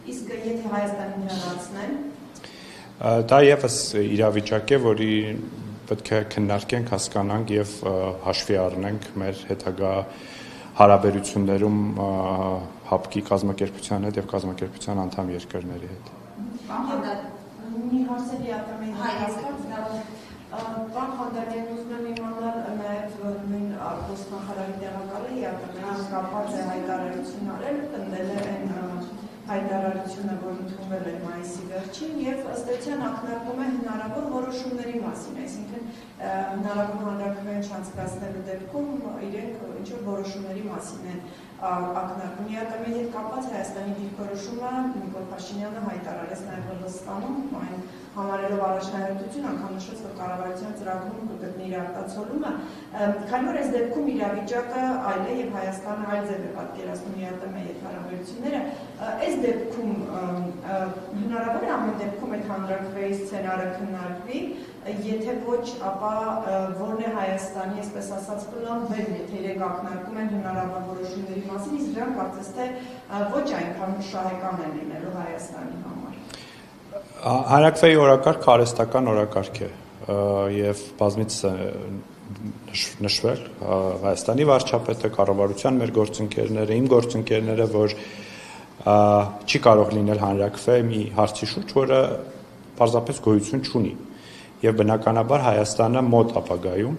Իսկ եթե Հայաստանին հեռացնեն։ Դա եւս իրավիճակ է, որի պետք է քննարկենք, հասկանանք եւ հաշվի առնենք մեր հետագա հարաբերություններում ՀԱՊԿ-ի կազմակերպության հետ եւ կազմակերպության անդամ երկրների հետ։ Մի հարցերի Պարոն Խանդարյան, ուզում եմ իմանալ նաև նույն արտգործնախարարի տեղակալը ԵԱՏՄ-ին կապված է հայտարարություն արել, պնդել է այն հայտարարությունը, որ ընդունվել է մայիսի վերջին եւ ըստ էության ակնարկում է հնարավոր որոշումների մասին, այսինքն հնարավոր հանրաքվեն չանցկացնելու դեպքում իրենք ինչ-որ որոշումների մասին են ակնարկում։ ԵԱՏՄ-ի հետ կապված Հայաստանի դիրքորոշումը Նիկոլ Փաշինյանը հայտարարեց նաև Հնդկաստանում, այն համարելով առաջնահերթություն, անգամ նշեց, որ կառավարության ծրագրում կգտնի իր արտացոլումը, քանի որ այս դեպքում իրավիճակը այլ է եւ Հայաստանը այլ ձև է պատկերացնում ԵԱՏՄ-ի հետ հարաբերությունները, այս դեպքում հնարավոր է ամեն դեպքում այդ հանրաքվեի սցենարը քննարկվի, եթե ոչ, ապա որն է Հայաստանի, այսպես ասած, պլան B-ն, եթե իրենք ակնարկում են հնարավոր որոշումների մասին, իսկ դրանք կարծես թե ոչ այնքան շահեկան են լինելու Հայաստանի համար։ Հանրաքվեի օրակարգ արհեստական օրակարգ է եւ բազմից նշվել Հայաստանի վարչապետը, կառավարության մեր գործընկերները, իմ գործընկերները, որ չի կարող լինել հանրաքվե մի հարցի շուրջ, որը պարզապես գոյություն չունի։ Եվ բնականաբար Հայաստանը մոտ ապագայում,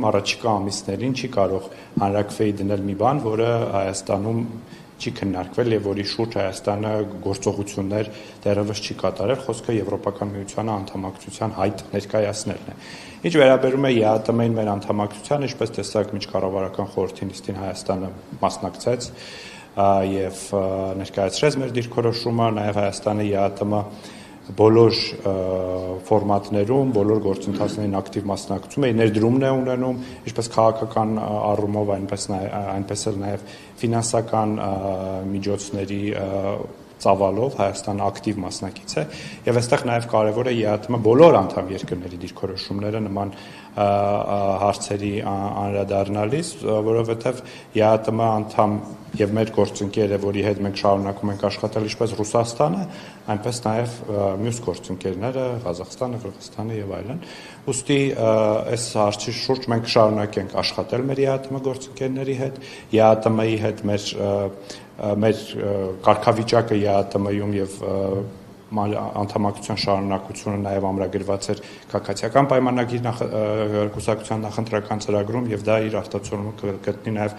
առաջիկա ամիսներին չի կարող հանրաքվեի դնել մի բան, որը Հայաստանում չի քննարկվել եւ որի շուրջ Հայաստանը գործողություններ դեռևս չի կատարել, խոսքը Եվրոպական միությանը անդամակցության հայտ ներկայացնելն է։ Ինչ վերաբերում է ԵԱՏՄ-ին մեր անդամակցությանը, ինչպես տեսակ միջկառավարական խորհրդի նիստին Հայաստանը մասնակցեց եւ ներկայացրեց մեր դիրքորոշումը, նաեւ Հայաստանը ԵԱՏՄ բոլոր ֆորմատներում, բոլոր գործընթացներին ակտիվ մասնակցում է, ներդրումն է ունենում, ինչպես քաղաքական առումով, այնպես էլ նաև ֆինանսական միջոցների ծավալով Հայաստանը ակտիվ մասնակից է եւ այստեղ նաև կարեւոր է ԵԱՏՄ բոլոր անդամ երկրների դիրքորոշումները նման հարցերի անդրադառնալիս, որովհետեւ ԵԱՏՄ անդամ եւ մեր գործընկերը, որի հետ մենք շարունակում ենք աշխատել ինչպես Ռուսաստանը, այնպես նաև մյուս գործընկերները, Ղազախստանը, Қырғызստանը եւ այլն։ Ուստի այս հարցի շուրջ մենք շարունակենք աշխատել մեր ԵԱՏՄ գործընկերների հետ, ԵԱՏՄ-ի հետ մեր կարգավիճակը ԵԱՏՄ-ում եւ անդամակցության շարունակությունը նաև ամրագրված էր քաղաքացիական պայմանագիր կուսակցության նախընտրական ծրագրում եւ դա իր արտացոլումը կգտնի նաև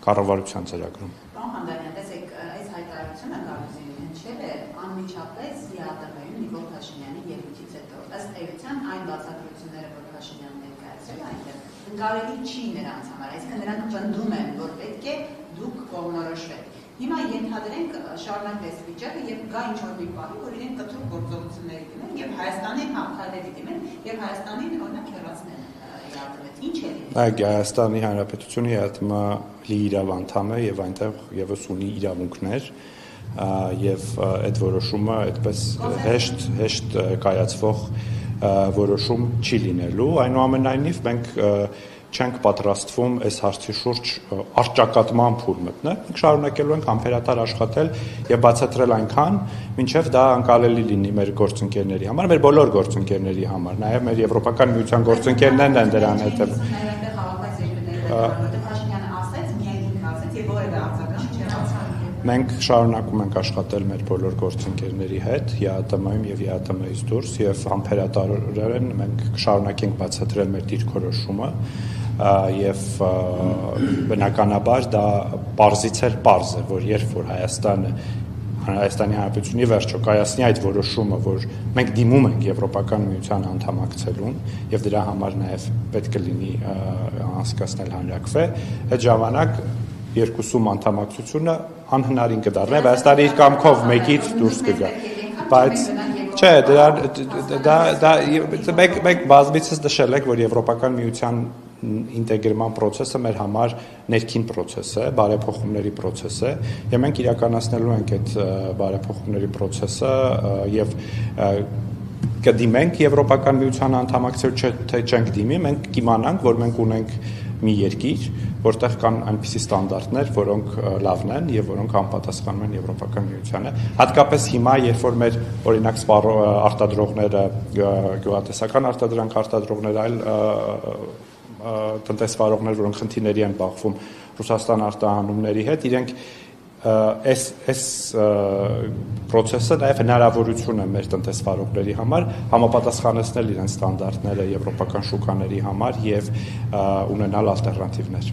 կառավարության ծրագրում։ Պարոն Խանդարյան, տեսեք, այս հայտարարությունը Գարուզինի հնչել է անմիջապես ԵԱՏՄ-ում Նիկոլ Փաշինյանի ելույթից հետո։ Ըստ էության այն բացատրությունները, որ Փաշինյանն ներկայացրել այնտեղ, ընկալելի չի նրանց համար, այսինքն նրանք պնդում են, որ պետք է դուք կողմնորոշվեք։ Հիմա ենթադրենք շարունակվեց վիճակը եւ գա ինչ-որ մի բանի, որ իրենք կտրուկ գործողությունների դիմեն եւ Հայաստանի համակարգի դիմեն եւ Հայաստանին օրինակ հեռացնեն ԵԱՏՄ-ից։ Ինչ է լինելու։ Այո, Հայաստանի Հանրապետությունը ԵԱՏՄ-ի իրավ անդամ է եւ այնտեղ եւս ունի իրավունքներ եւ այդ որոշումը այդպես հեշտ կայացվող որոշում չի լինելու։ Այնուամենայնիվ մենք չենք պատրաստվում այս հարցի շուրջ առճակատման փուլ մտնել, մենք շարունակելու ենք համբերատար աշխատել եւ բացատրել այնքան, մինչեւ դա անկալելի լինի մեր գործընկերների համար, մեր բոլոր գործընկերների համար, նաեւ մեր Եվրոպական միության գործընկերներն են դրան հետեւ։ Մենք շարունակում ենք աշխատել մեր բոլոր գործընկերների հետ, ԵԱՏՄ-ում եւ ԵԱՏՄ-ից դուրս եւ համբերատարորեն մենք կշարունակենք բացատրել մեր դիրքորոշումը եւ բնականաբար դա պարզից էլ պարզ է, որ երբ որ Հայաստանի Հանրապետությունի վերջո կայացնի այդ որոշումը, որ մենք դիմում ենք Եվրոպական միության անդամակցելուն եւ դրա համար նաեւ պետք է լինի անցկացնել հանրաքվե, այդ ժամանակ երկուսում անդամակցությունը անհնարին կդառնա, Հայաստանը իր կամքով մեկից դուրս կգա, բայց չէ, դա մեկ բազմիցս նշել եք, որ Եվրոպական միության ինտեգրման process-ը մեր համար ներքին process է, բարեփոխումների process է, եւ մենք իրականացնելու ենք այդ բարեփոխումների process-ը եւ կդիմենք Եվրոպական միության անդամակցել, թե չենք դիմի, մենք կիմանանք, որ մենք ունենք մի երկիր, որտեղ կան այնպիսի ստանդարտներ, որոնք լավն են եւ որոնք համապատասխանում են Եվրոպական միությանը։ Հատկապես հիմա, երբ որ մեր օրինակ արտադրողները, գյուղատնտեսական արտադրանք արտադրողներ, այլ տնտեսվարողներ, որոնք խնդիրների են բախվում Ռուսաստան արտահանումների հետ, իրենք այս process-ը նաև հնարավորություն է մեր տնտեսվարողների համար համապատասխանեցնել իրենց ստանդարտները եվրոպական շուկաների համար եւ ունենալ ալտերնատիվներ։